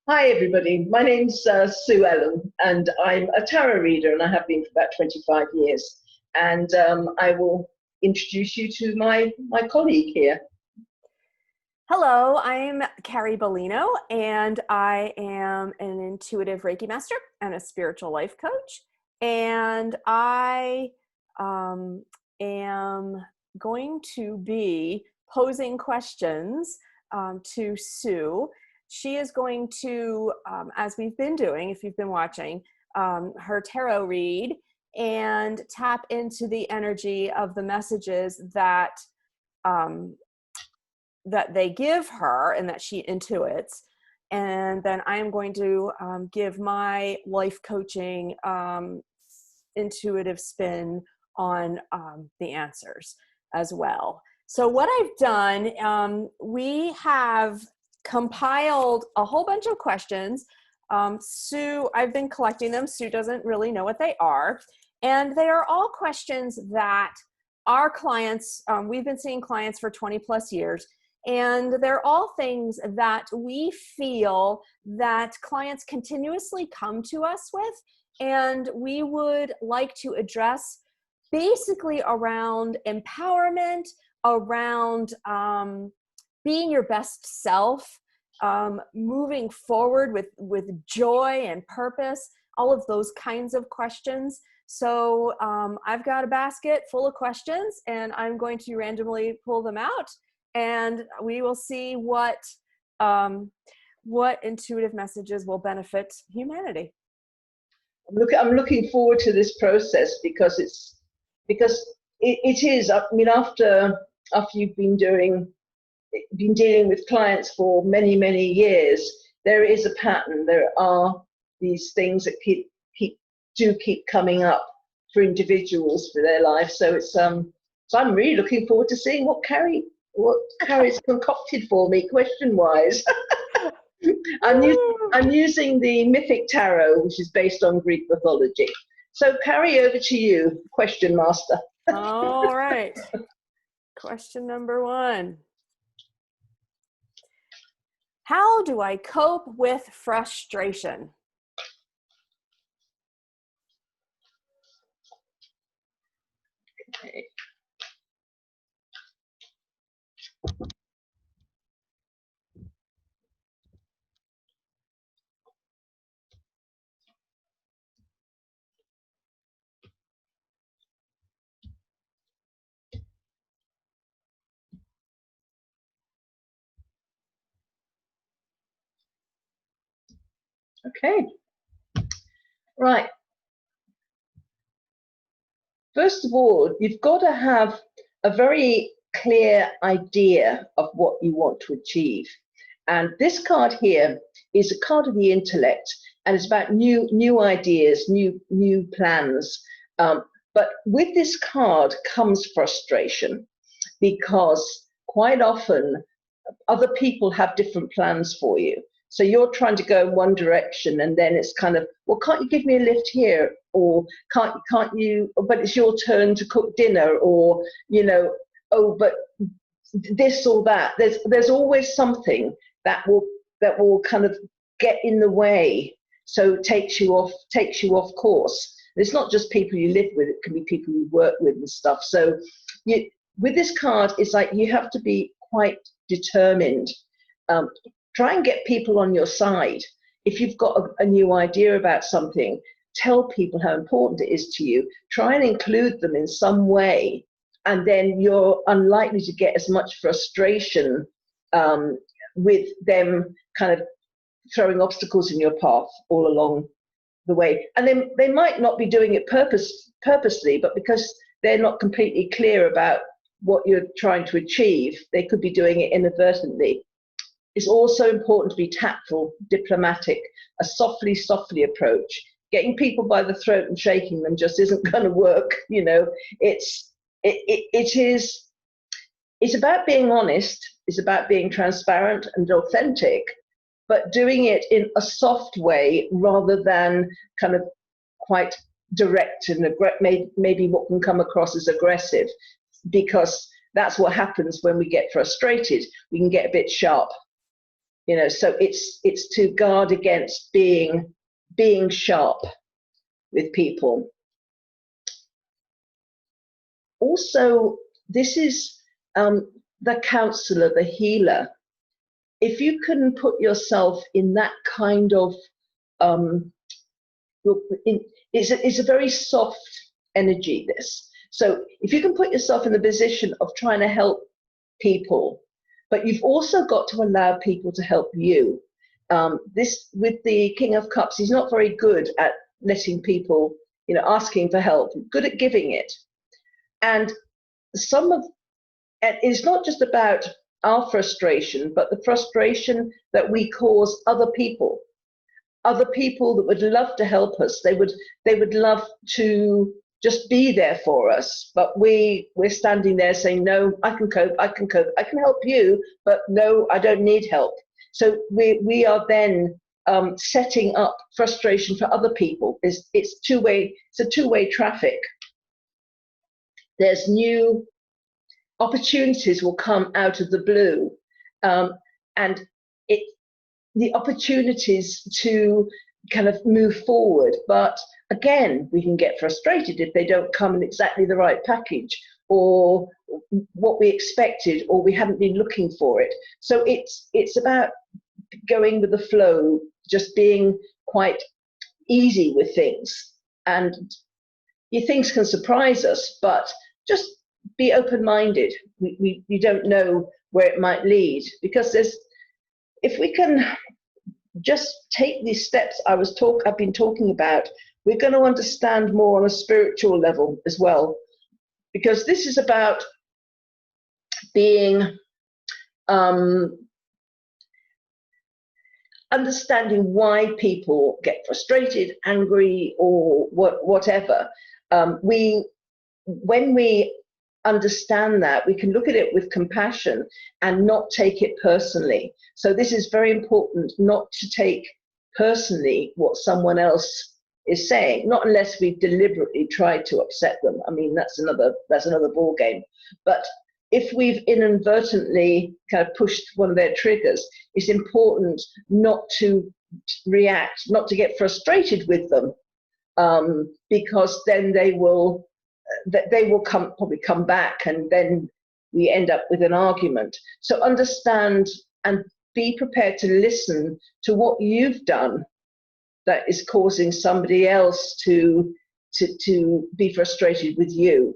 Hi, everybody. My name's Sue Ellam, and I'm a tarot reader, and I have been for about 25 years. And I will introduce you to my colleague here. Hello, I'm Carrie Beleno, and I am an intuitive Reiki master and a spiritual life coach. And I am going to be posing questions to Sue. She is going to, as we've been doing, if you've been watching, her tarot read and tap into the energy of the messages that they give her and that she intuits. And then I am going to give my life coaching intuitive spin on the answers as well. So what I've done, we have compiled a whole bunch of questions. Sue, I've been collecting them. Sue doesn't really know what they are. And they are all questions that our clients, we've been seeing clients for 20 plus years, and they're all things that we feel that clients continuously come to us with, and we would like to address basically around empowerment, around being your best self, moving forward with joy and purpose, all of those kinds of questions. So I've got a basket full of questions, and I'm going to randomly pull them out, and we will see what intuitive messages will benefit humanity. I'm looking forward to this process because it is. I mean, after you've been dealing with clients for many years, there is a pattern. There are these things that keep coming up for individuals for their life. So so I'm really looking forward to seeing what Carrie's concocted for me, question-wise. I'm using the Mythic Tarot, which is based on Greek mythology. So Carrie, over to you, question master. All right. Question number 1. How do I cope with frustration? Okay. Okay. Right. First of all, you've got to have a very clear idea of what you want to achieve. And this card here is a card of the intellect, and it's about new ideas, new plans. But with this card comes frustration, because quite often other people have different plans for you. So you're trying to go in one direction, and then it's kind of, well, can't you give me a lift here? Or can't you, but it's your turn to cook dinner, or, oh, but this or that. There's always something that will kind of get in the way. So it takes you off course. And it's not just people you live with, it can be people you work with and stuff. So with this card, it's like you have to be quite determined. Try and get people on your side. If you've got a new idea about something, tell people how important it is to you. Try and include them in some way, and then you're unlikely to get as much frustration with them kind of throwing obstacles in your path all along the way. And then they might not be doing it purposely, but because they're not completely clear about what you're trying to achieve, they could be doing it inadvertently. It's also important to be tactful, diplomatic, a softly approach. Getting people by the throat and shaking them just isn't going to work. It's about being honest. It's about being transparent and authentic, but doing it in a soft way rather than kind of quite direct and maybe what can come across as aggressive, because that's what happens when we get frustrated. We can get a bit sharp. So it's to guard against being sharp with people. Also, this is the counselor, the healer. If you can put yourself in that kind of it's a very soft energy, this. So if you can put yourself in the position of trying to help people, but you've also got to allow people to help you. This, with the King of Cups, he's not very good at letting people, asking for help, good at giving it. And it's not just about our frustration, but the frustration that we cause other people that would love to help us. They would love to just be there for us, but we're standing there saying, no, I can cope, I can help you, but no, I don't need help. So we are then setting up frustration for other people. It's a two-way traffic. There's new opportunities will come out of the blue, and the opportunities to kind of move forward. But again, we can get frustrated if they don't come in exactly the right package or what we expected, or we haven't been looking for it. So it's about going with the flow, just being quite easy with things. And things can surprise us, but just be open-minded. We don't know where it might lead, because if we can just take these steps I've been talking about, we're going to understand more on a spiritual level as well, because this is about being understanding why people get frustrated, angry, or whatever. When we understand that, we can look at it with compassion and not take it personally. So this is very important, not to take personally what someone else is saying, not unless we've deliberately tried to upset them. I mean, that's another ball game. But if we've inadvertently kind of pushed one of their triggers, it's important not to react, not to get frustrated with them, because then they will probably come back, and then we end up with an argument. So understand and be prepared to listen to what you've done that is causing somebody else to be frustrated with you.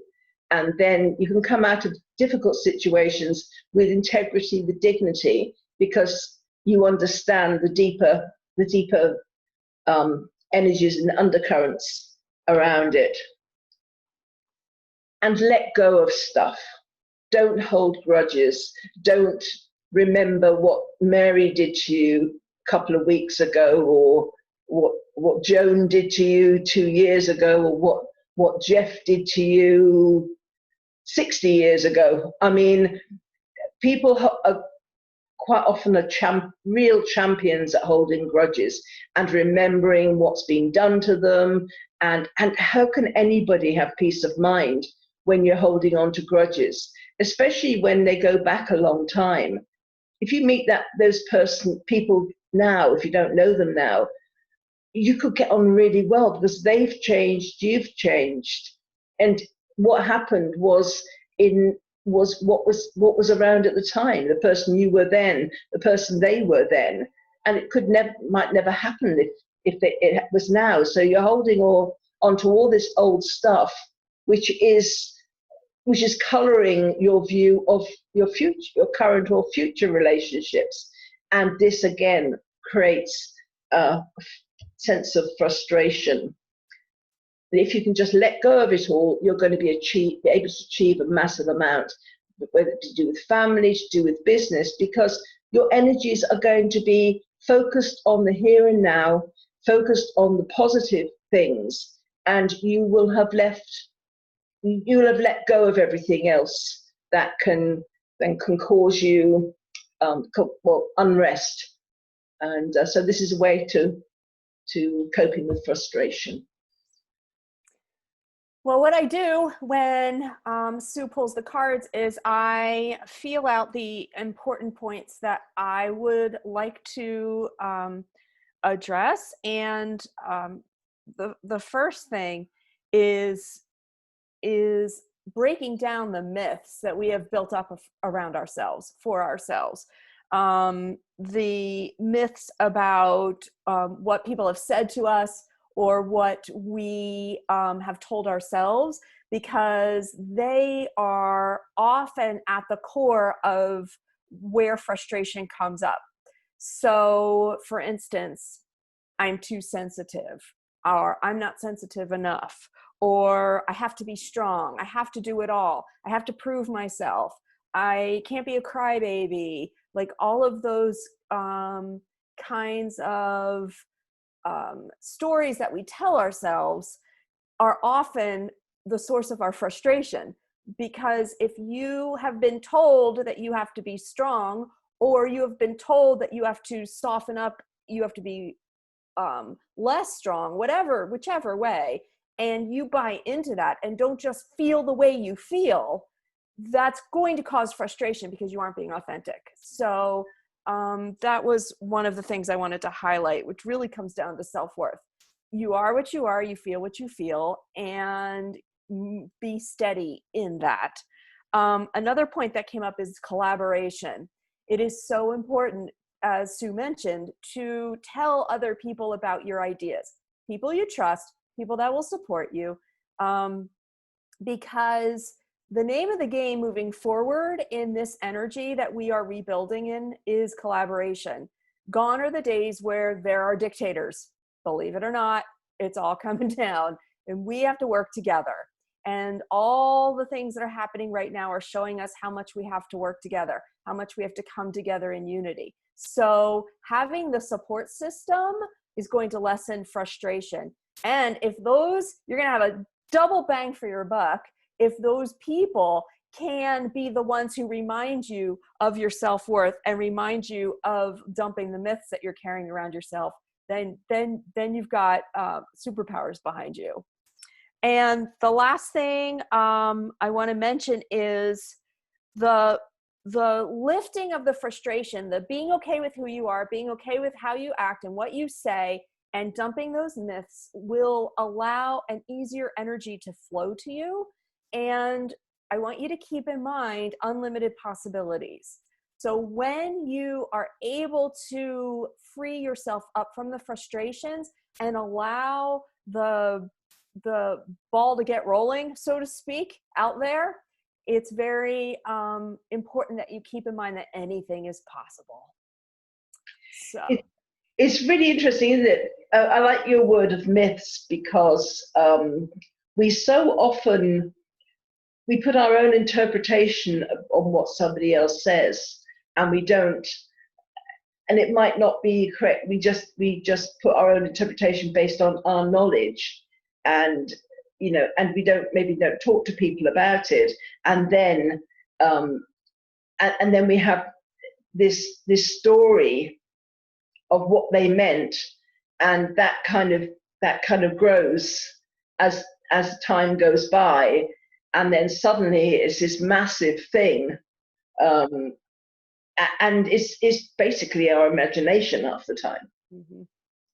And then you can come out of difficult situations with integrity, with dignity, because you understand the deeper energies and undercurrents around it. And let go of stuff. Don't hold grudges. Don't remember what Mary did to you a couple of weeks ago, or what Joan did to you 2 years ago, or what Jeff did to you 60 years ago. I mean, people are quite often real champions at holding grudges and remembering what's been done to them. And how can anybody have peace of mind when you're holding on to grudges, especially when they go back a long time? If you meet those people now, if you don't know them now, you could get on really well, because they've changed, you've changed, and what happened was what was around at the time, the person you were then, the person they were then, and it might never happen if it was now. So you're holding onto all this old stuff, which is coloring your view of your future, your current or future relationships. And this again creates a sense of frustration. And if you can just let go of it all, you're going to be able to achieve a massive amount, whether to do with family, to do with business, because your energies are going to be focused on the here and now, focused on the positive things, and you will have let go of everything else that can cause you unrest. And so this is a way to coping with frustration. Well, what I do when Sue pulls the cards is I feel out the important points that I would like to address. And the first thing is breaking down the myths that we have built up around ourselves, for ourselves. The myths about what people have said to us, or what we have told ourselves, because they are often at the core of where frustration comes up. So, for instance, I'm too sensitive, or I'm not sensitive enough, or I have to be strong, I have to do it all, I have to prove myself, I can't be a crybaby. Like all of those kinds of stories that we tell ourselves are often the source of our frustration. Because if you have been told that you have to be strong, or you have been told that you have to soften up, you have to be less strong, whichever way, and you buy into that and don't just feel the way you feel, that's going to cause frustration because you aren't being authentic. So that was one of the things I wanted to highlight, which really comes down to self-worth. You are what you are, you feel what you feel, and be steady in that. Another point that came up is collaboration. It is so important, as Sue mentioned, to tell other people about your ideas, people you trust, people that will support you, because the name of the game moving forward in this energy that we are rebuilding in is collaboration. Gone are the days where there are dictators. Believe it or not, it's all coming down, and we have to work together. And all the things that are happening right now are showing us how much we have to work together, how much we have to come together in unity. So having the support system is going to lessen frustration. And if those, you're going to have a double bang for your buck if those people can be the ones who remind you of your self-worth and remind you of dumping the myths that you're carrying around yourself. Then you've got superpowers behind you. And the last thing I want to mention is the lifting of the frustration, the being okay with who you are, being okay with how you act and what you say, and dumping those myths will allow an easier energy to flow to you. And I want you to keep in mind unlimited possibilities. So when you are able to free yourself up from the frustrations and allow the ball to get rolling, so to speak, out there, it's very important that you keep in mind that anything is possible. So it's really interesting, isn't it? I like your word of myths, because we so often we put our own interpretation on what somebody else says, and we don't, and it might not be correct. We just put our own interpretation based on our knowledge, and and we maybe don't talk to people about it, and then and then we have this story of what they meant, and that kind of grows as time goes by, and then suddenly it's this massive thing, and it's basically our imagination half the time. mm-hmm.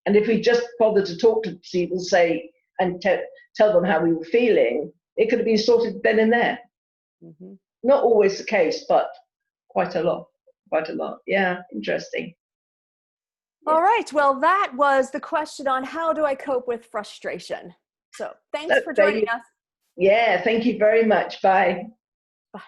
And if we just bother to talk to people, say, and tell them how we were feeling, it could have been sorted then and there. Mm-hmm. Not always the case, but quite a lot. Yeah, interesting. All right. Well, that was the question on how do I cope with frustration. So thanks for joining us. Yeah, thank you very much. Bye. Bye.